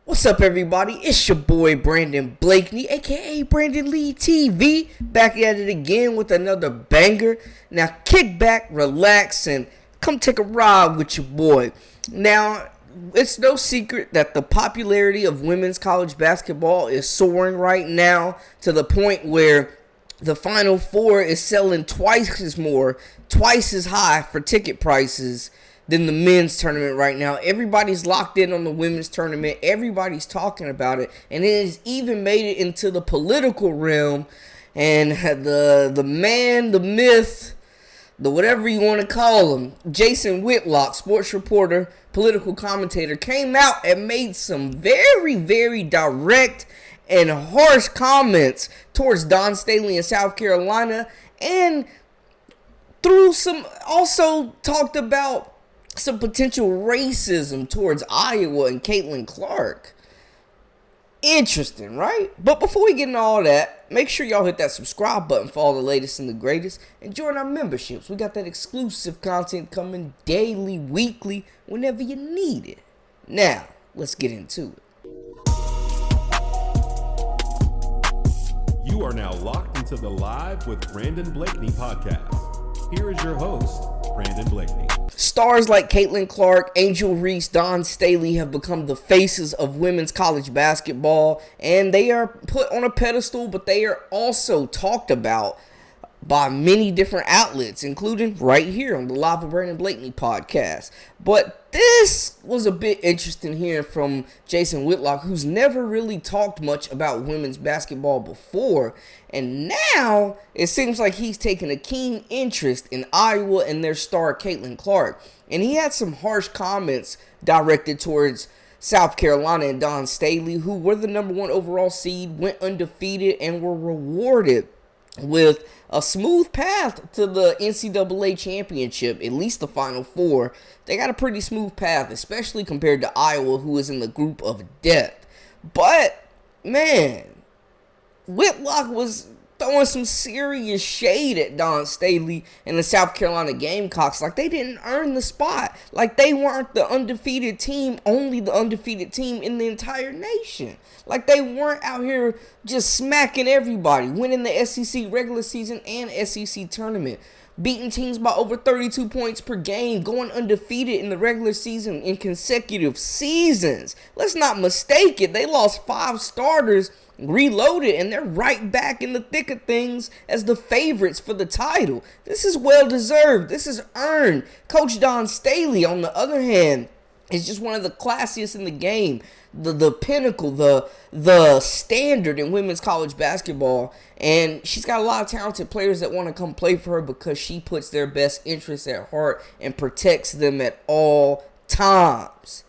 What's up, everybody? It's your boy Brandon Blakeney, aka Brandon Lee TV, back at it again with another banger. Now, kick back, relax, and come take a ride with your boy. Now, it's no secret that the popularity of women's college basketball is soaring right now to the point where the Final Four is selling twice as high for ticket prices than the men's tournament right now. Everybody's locked in on the women's tournament. Everybody's talking about it. And it has even made it into the political realm. And the man, the myth, the whatever you want to call him, Jason Whitlock, sports reporter, political commentator, came out and made some very, very direct and harsh comments towards Don Staley in South Carolina. And also talked about some potential racism towards Iowa and Caitlin Clark. Interesting, right? But before we get into all that, make sure y'all hit that subscribe button for all the latest and the greatest, and join our memberships. We got that exclusive content coming daily, weekly, whenever you need it. Now, let's get into it. You are now locked into the Live with Brandon Blakeney podcast. Here is your host, Brandon Blakeney. Stars like Caitlin Clark, Angel Reese, Don Staley have become the faces of women's college basketball, and they are put on a pedestal, but they are also talked about by many different outlets, including right here on the Live with Brandon Blakeney podcast. But this was a bit interesting here from Jason Whitlock, who's never really talked much about women's basketball before. And now it seems like he's taken a keen interest in Iowa and their star Caitlin Clark. And he had some harsh comments directed towards South Carolina and Don Staley, who were the number one overall seed, went undefeated, and were rewarded with a smooth path to the NCAA championship, at least the Final Four. They got a pretty smooth path, especially compared to Iowa, who is in the group of death. But, man, Whitlock was throwing some serious shade at Don Staley and the South Carolina Gamecocks. Like, they didn't earn the spot. Like, they weren't the undefeated team, only the undefeated team in the entire nation. Like, they weren't out here just smacking everybody, winning the SEC regular season and SEC tournament, beating teams by over 32 points per game, going undefeated in the regular season in consecutive seasons. Let's not mistake it. They lost 5 starters, reloaded, and they're right back in the thick of things as the favorites for the title. This is well deserved. This is earned. Coach Don Staley, on the other hand, is just one of the classiest in the game. The pinnacle, the standard in women's college basketball. And she's got a lot of talented players that want to come play for her because she puts their best interests at heart and protects them at all times.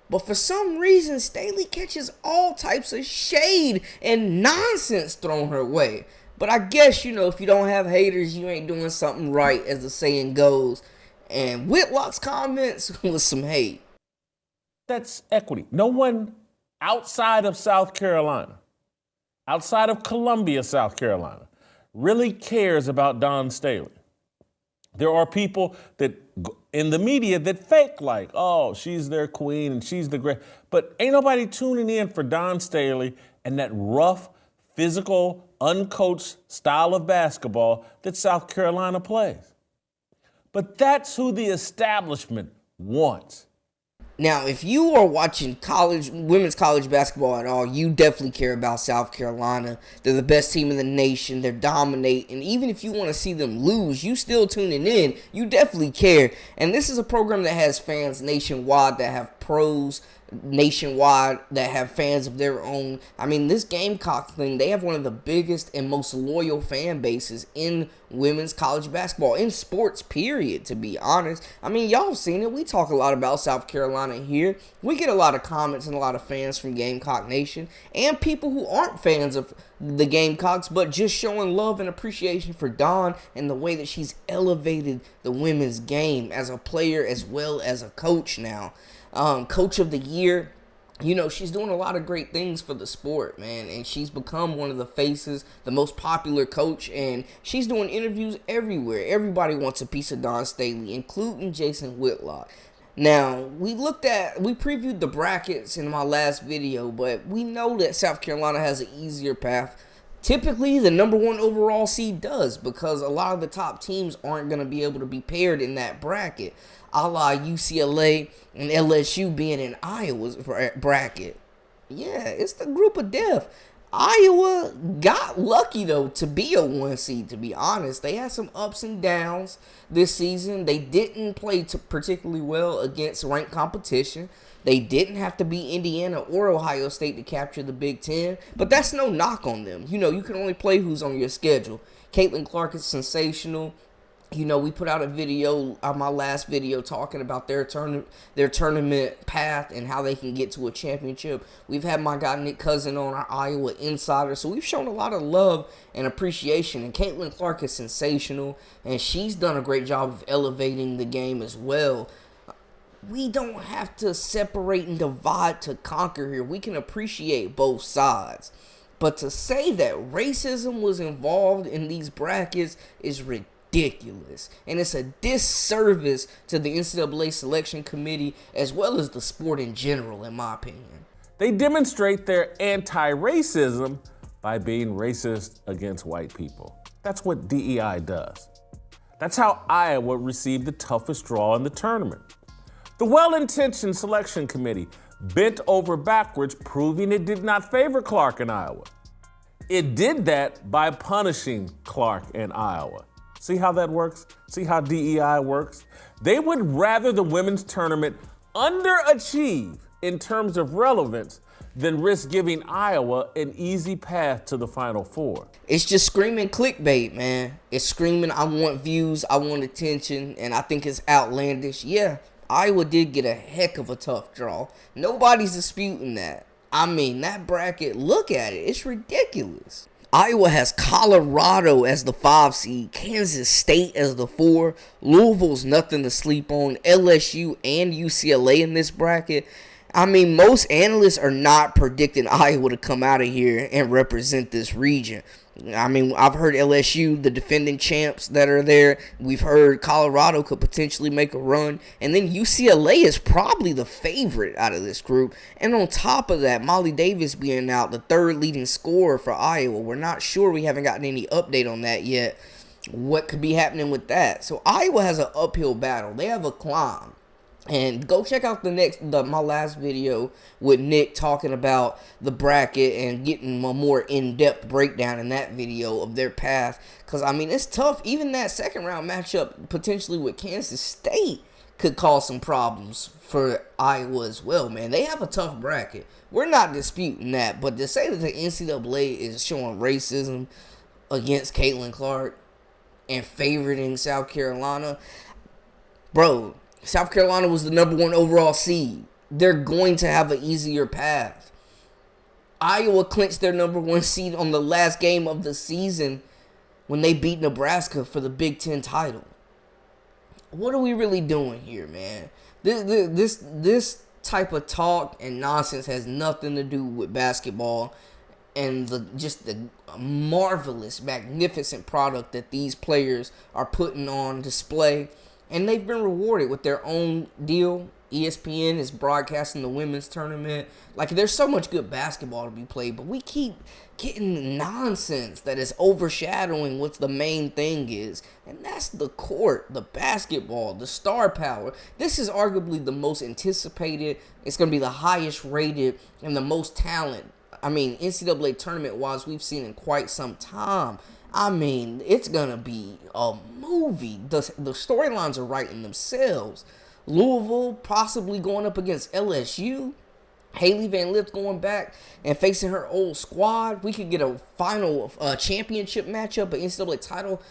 But for some reason, Staley catches all types of shade and nonsense thrown her way. But I guess, if you don't have haters, you ain't doing something right, as the saying goes. And Whitlock's comments was some hate. That's equity. No one outside of South Carolina, outside of Columbia, South Carolina, really cares about Don Staley. There are people that in the media that fake like, oh, she's their queen and she's the great. But ain't nobody tuning in for Don Staley and that rough, physical, uncoached style of basketball that South Carolina plays. But that's who the establishment wants. Now, if you are watching women's college basketball at all, you definitely care about South Carolina. They're the best team in the nation. They're dominating. And even if you want to see them lose, you still tuning in. You definitely care. And this is a program that has fans nationwide, that have pros nationwide, that have fans of their own. I mean, this Gamecock thing, they have one of the biggest and most loyal fan bases in women's college basketball, in sports, period, to be honest. I mean, y'all seen it. We talk a lot about South Carolina here. We get a lot of comments and a lot of fans from Gamecock Nation and people who aren't fans of the Gamecocks, but just showing love and appreciation for Dawn and the way that she's elevated the women's game as a player as well as a coach now. Coach of the year. She's doing a lot of great things for the sport, man, and she's become one of the faces, the most popular coach, and she's doing interviews everywhere. Everybody wants a piece of Don Staley, including Jason Whitlock. Now, we previewed the brackets in my last video, but we know that South Carolina has an easier path. Typically, the number one overall seed does, because a lot of the top teams aren't going to be able to be paired in that bracket, a la UCLA and LSU being in Iowa's bracket. Yeah, it's the group of death. Iowa got lucky, though, to be a 1 seed, to be honest. They had some ups and downs this season. They didn't play particularly well against ranked competition. They didn't have to beat Indiana or Ohio State to capture the Big Ten, but that's no knock on them. You can only play who's on your schedule. Caitlin Clark is sensational. We put out a video on my last video talking about their tournament path and how they can get to a championship. We've had my guy Nick Cousin on, our Iowa insider, so we've shown a lot of love and appreciation. And Caitlin Clark is sensational, and she's done a great job of elevating the game as well. We don't have to separate and divide to conquer here. We can appreciate both sides. But to say that racism was involved in these brackets is ridiculous. And it's a disservice to the NCAA selection committee as well as the sport in general, in my opinion. They demonstrate their anti-racism by being racist against white people. That's what DEI does. That's how Iowa received the toughest draw in the tournament. The well-intentioned selection committee bent over backwards, proving it did not favor Clark and Iowa. It did that by punishing Clark and Iowa. See how that works? See how DEI works? They would rather the women's tournament underachieve in terms of relevance than risk giving Iowa an easy path to the Final Four. It's just screaming clickbait, man. It's screaming, I want views, I want attention, and I think it's outlandish. Yeah, Iowa did get a heck of a tough draw. Nobody's disputing that. I mean, that bracket, look at it. It's ridiculous. Iowa has Colorado as the 5 seed, Kansas State as the 4, Louisville's nothing to sleep on, LSU and UCLA in this bracket. I mean, most analysts are not predicting Iowa to come out of here and represent this region. I mean, I've heard LSU, the defending champs that are there. We've heard Colorado could potentially make a run. And then UCLA is probably the favorite out of this group. And on top of that, Molly Davis being out, the third leading scorer for Iowa. We're not sure. We haven't gotten any update on that yet. What could be happening with that? So Iowa has an uphill battle. They have a climb. And go check out my last video with Nick talking about the bracket and getting a more in-depth breakdown in that video of their path. Because, I mean, it's tough. Even that second round matchup potentially with Kansas State could cause some problems for Iowa as well, man. They have a tough bracket. We're not disputing that. But to say that the NCAA is showing racism against Caitlin Clark and favoriting South Carolina, bro, South Carolina was the number 1 overall seed. They're going to have an easier path. Iowa clinched their number 1 seed on the last game of the season when they beat Nebraska for the Big Ten title. What are we really doing here, man? This type of talk and nonsense has nothing to do with basketball and the marvelous, magnificent product that these players are putting on display. And they've been rewarded with their own deal. ESPN is broadcasting the women's tournament. Like, there's so much good basketball to be played, but we keep getting nonsense that is overshadowing what the main thing is. And that's the court, the basketball, the star power. This is arguably the most anticipated. It's going to be the highest rated and the most talent, NCAA tournament-wise we've seen in quite some time. I mean, it's going to be a movie. The storylines are writing themselves. Louisville possibly going up against LSU. Haley Van Lith going back and facing her old squad. We could get a final championship matchup, an NCAA title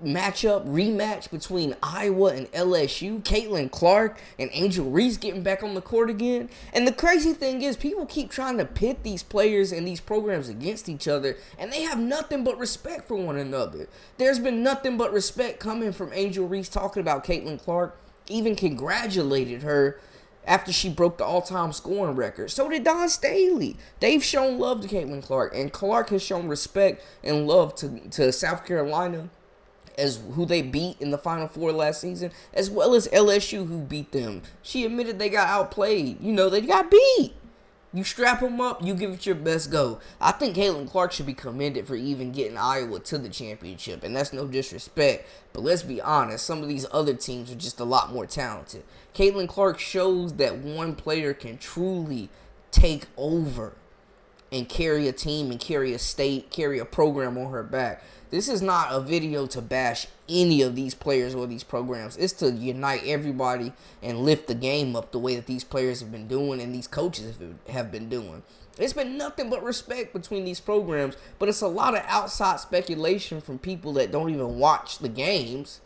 rematch between Iowa and LSU. Caitlin Clark and Angel Reese getting back on the court again. And the crazy thing is, people keep trying to pit these players and these programs against each other, and they have nothing but respect for one another. There's been nothing but respect coming from Angel Reese talking about Caitlin Clark, even congratulated her after she broke the all-time scoring record. So did Don Staley. They've shown love to Caitlin Clark, and Clark has shown respect and love to South Carolina as who they beat in the Final Four last season, as well as LSU who beat them. She admitted they got outplayed. They got beat. You strap them up, you give it your best go. I think Caitlin Clark should be commended for even getting Iowa to the championship, and that's no disrespect. But let's be honest, some of these other teams are just a lot more talented. Caitlin Clark shows that one player can truly take over and carry a team and carry a state, carry a program on her back. This is not a video to bash any of these players or these programs. It's to unite everybody and lift the game up the way that these players have been doing and these coaches have been doing. It's been nothing but respect between these programs, but it's a lot of outside speculation from people that don't even watch the games,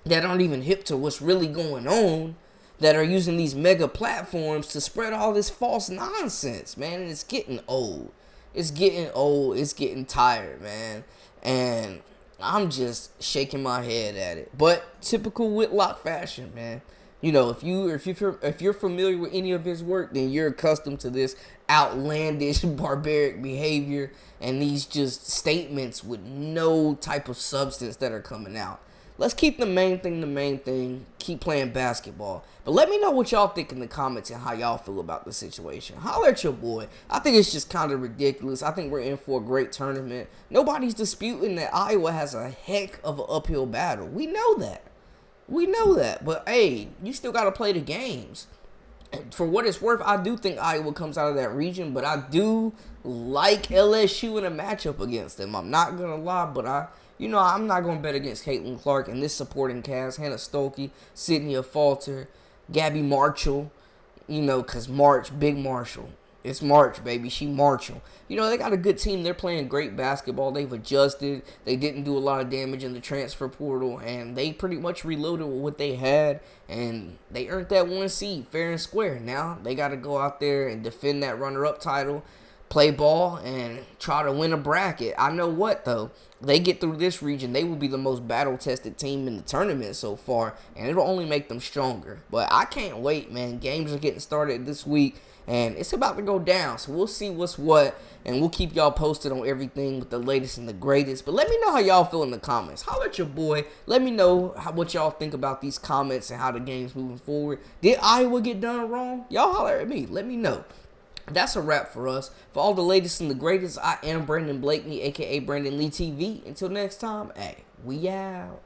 that aren't even hip to what's really going on, that are using these mega platforms to spread all this false nonsense, man. And it's getting old. It's getting old. It's getting tired, man. And I'm just shaking my head at it. But typical Whitlock fashion, man. If you're familiar with any of his work, then you're accustomed to this outlandish, barbaric behavior and these just statements with no type of substance that are coming out. Let's keep the main thing. Keep playing basketball. But let me know what y'all think in the comments and how y'all feel about the situation. Holler at your boy. I think it's just kind of ridiculous. I think we're in for a great tournament. Nobody's disputing that Iowa has a heck of an uphill battle. We know that. But, hey, you still got to play the games. And for what it's worth, I do think Iowa comes out of that region. But I do like LSU in a matchup against them. I'm not going to lie, but I'm not going to bet against Caitlin Clark and this supporting cast. Hannah Stolke, Sydney Falter, Gabby Marshall, because Big Marshall. It's March, baby. She Marshall. They got a good team. They're playing great basketball. They've adjusted. They didn't do a lot of damage in the transfer portal, and they pretty much reloaded with what they had, and they earned that 1 seed fair and square. Now they got to go out there and defend that runner-up title, play ball, and try to win a bracket. I know what, though. They get through this region, they will be the most battle-tested team in the tournament so far, and it'll only make them stronger. But I can't wait, man. Games are getting started this week, and it's about to go down. So we'll see what's what, and we'll keep y'all posted on everything with the latest and the greatest. But let me know how y'all feel in the comments. Holler at your boy. Let me know what y'all think about these comments and how the game's moving forward. Did Iowa get done wrong? Y'all holler at me. Let me know. That's a wrap for us. For all the latest and the greatest, I am Brandon Blakeney, a.k.a. Brandon Lee TV. Until next time, hey, we out.